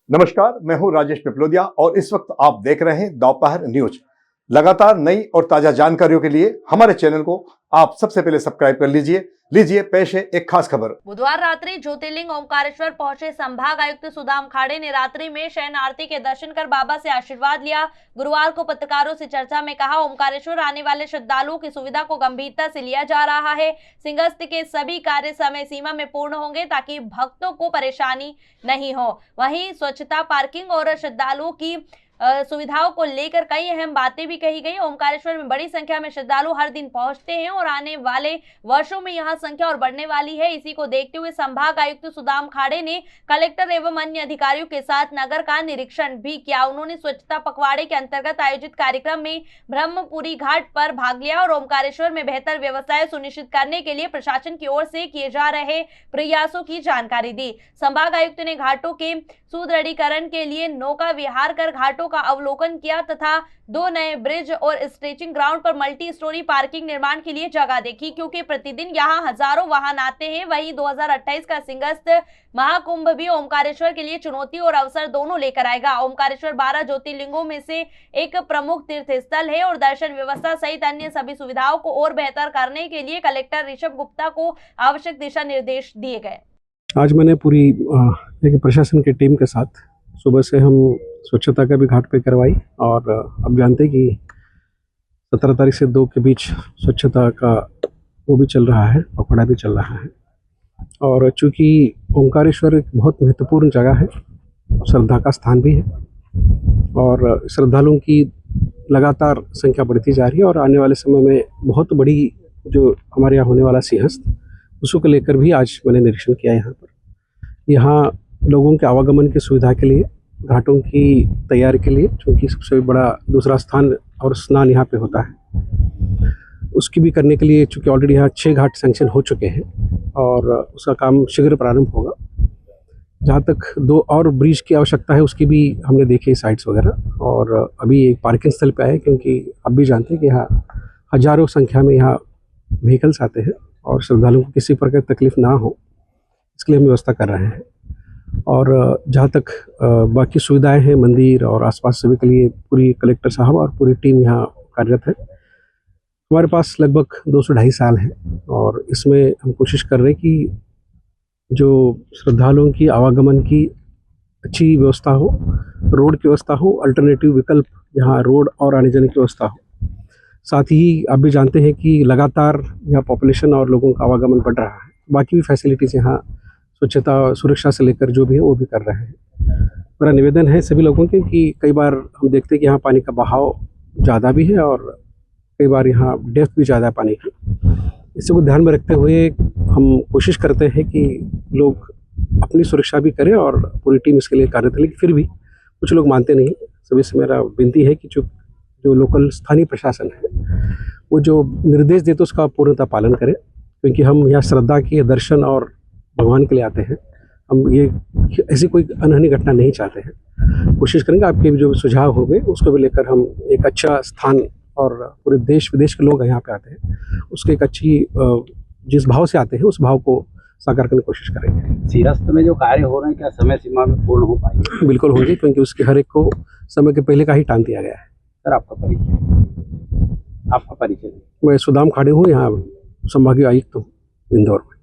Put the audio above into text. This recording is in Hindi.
नमस्कार, मैं हूं राजेश पिपलोदिया और इस वक्त आप देख रहे हैं दोपहर न्यूज। लगातार नई और ताजा जानकारियों के लिए हमारे चैनल को आप सबसे पहले सब्सक्राइब कर लीजिए पेश है एक खास खबर। बुधवार रात्रि ज्योतिर्लिंग ओमकारेश्वर पहुंचे संभाग आयुक्त सुदाम खाड़े ने रात्रि में शयन आरती के दर्शन कर बाबा से आशीर्वाद लिया। गुरुवार को पत्रकारों से चर्चा में कहा, ओमकारेश्वर आने वाले श्रद्धालुओं की सुविधा को गंभीरता से लिया जा रहा है। सिंहस्थ के सभी कार्य समय सीमा में पूर्ण होंगे ताकि भक्तों को परेशानी नहीं हो। वहीं स्वच्छता, पार्किंग और श्रद्धालुओं की सुविधाओं को लेकर कई अहम बातें भी कही गई। ओमकारेश्वर में बड़ी संख्या में श्रद्धालु हर दिन पहुंचते हैं और आने वाले वर्षों में यहां संख्या और बढ़ने वाली है। इसी को देखते हुए संभाग आयुक्त सुदाम खाड़े ने कलेक्टर एवं अन्य अधिकारियों के साथ नगर का निरीक्षण भी किया। उन्होंने स्वच्छता पखवाड़े के अंतर्गत आयोजित कार्यक्रम में ब्रह्मपुरी घाट पर भाग लिया और ओमकारेश्वर में बेहतर व्यवस्थाएं सुनिश्चित करने के लिए प्रशासन की ओर से किए जा रहे प्रयासों की जानकारी दी। संभाग आयुक्त ने घाटों के सुदृढ़ीकरण के लिए नौका विहार कर घाटों का अवलोकन किया तथा 2 नए ब्रिज और स्टेचिंग ग्राउंड पर मल्टी स्टोरी पार्किंग निर्माण के लिए जगह देखी, क्योंकि प्रतिदिन यहां हजारों वाहन आते हैं। वहीं 2028 का सिंहस्थ महाकुंभ भी ओमकारेश्वर के लिए चुनौती और अवसर दोनों लेकर आएगा। ओमकारेश्वर 12 ज्योतिर्लिंगों में से एक प्रमुख तीर्थ स्थल है और दर्शन व्यवस्था सहित अन्य सभी सुविधाओं को और बेहतर करने के लिए कलेक्टर ऋषभ गुप्ता को आवश्यक दिशा निर्देश दिए गए। आज मैंने पूरी एक प्रशासन की टीम के साथ सुबह से हम स्वच्छता का भी घाट पे करवाई और अब जानते हैं कि 17 तारीख से 2 के बीच स्वच्छता का वो भी चल रहा है, पखवाड़ा भी चल रहा है। और चूँकि ओमकारेश्वर एक बहुत महत्वपूर्ण जगह है, श्रद्धा का स्थान भी है और श्रद्धालुओं की लगातार संख्या बढ़ती जा रही है और आने वाले समय में बहुत बड़ी जो हमारे यहाँ होने वाला सिंहस्थ उसको लेकर भी आज मैंने निरीक्षण किया। यहाँ लोगों के आवागमन की सुविधा के लिए, घाटों की तैयारी के लिए, क्योंकि सबसे बड़ा दूसरा स्थान और स्नान यहाँ पे होता है, उसकी भी करने के लिए चूँकि ऑलरेडी यहाँ 6 घाट सैंक्शन हो चुके हैं और उसका काम शीघ्र प्रारंभ होगा। जहाँ तक 2 और ब्रिज की आवश्यकता है उसकी भी हमने देखी साइट्स वगैरह और अभी एक पार्किंग स्थल पे आए, क्योंकि आप भी जानते हैं कि यहाँ हजारों संख्या में यहाँ व्हीकल्स आते हैं और श्रद्धालुओं को किसी प्रकार की तकलीफ ना हो इसके लिए हम व्यवस्था कर रहे हैं। और जहाँ तक बाकी सुविधाएं हैं मंदिर और आसपास सभी के लिए पूरी कलेक्टर साहब और पूरी टीम यहाँ कार्यरत है। हमारे पास लगभग 2 से 2.5 साल है और इसमें हम कोशिश कर रहे हैं कि जो श्रद्धालुओं की आवागमन की अच्छी व्यवस्था हो, रोड की व्यवस्था हो, अल्टरनेटिव विकल्प जहाँ रोड और आने जाने की व्यवस्था हो। साथ ही आप भी जानते हैं कि लगातार यहाँ पॉपुलेशन और लोगों का आवागमन बढ़ रहा है। बाकी भी फैसिलिटीज़ यहाँ स्वच्छता सुरक्षा से लेकर जो भी है वो भी कर रहे हैं। मेरा निवेदन है सभी लोगों के कि कई बार हम देखते हैं कि यहाँ पानी का बहाव ज़्यादा भी है और कई बार यहाँ डेप्थ भी ज़्यादा है पानी की। इसी को ध्यान में रखते हुए हम कोशिश करते हैं कि लोग अपनी सुरक्षा भी करें और पूरी टीम इसके लिए कार्यरत है। लेकिन फिर भी कुछ लोग मानते नहीं। सभी से मेरा विनती है कि जो लोकल स्थानीय प्रशासन है वो जो निर्देश देते उसका पूर्णतः पालन करें, क्योंकि हम यहाँ श्रद्धा के दर्शन और भगवान के लिए आते हैं। हम ये ऐसी कोई अनहोनी घटना नहीं चाहते हैं। कोशिश करेंगे आपके जो सुझाव होंगे उसको भी लेकर हम एक अच्छा स्थान और पूरे देश विदेश के लोग यहाँ पे आते हैं उसके एक अच्छी जिस भाव से आते हैं उस भाव को साकार करने की कोशिश करेंगे। सिंहस्थ में जो कार्य हो रहे हैं क्या समय सीमा में पूर्ण हो पाएंगे? बिल्कुल होंगे, क्योंकि उसके हर एक को समय के पहले का ही टाइम दिया गया है। सर आपका परिचय? मैं सुदाम खाड़े हूँ, यहाँ संभागीय आयुक्त हूँ इंदौर में।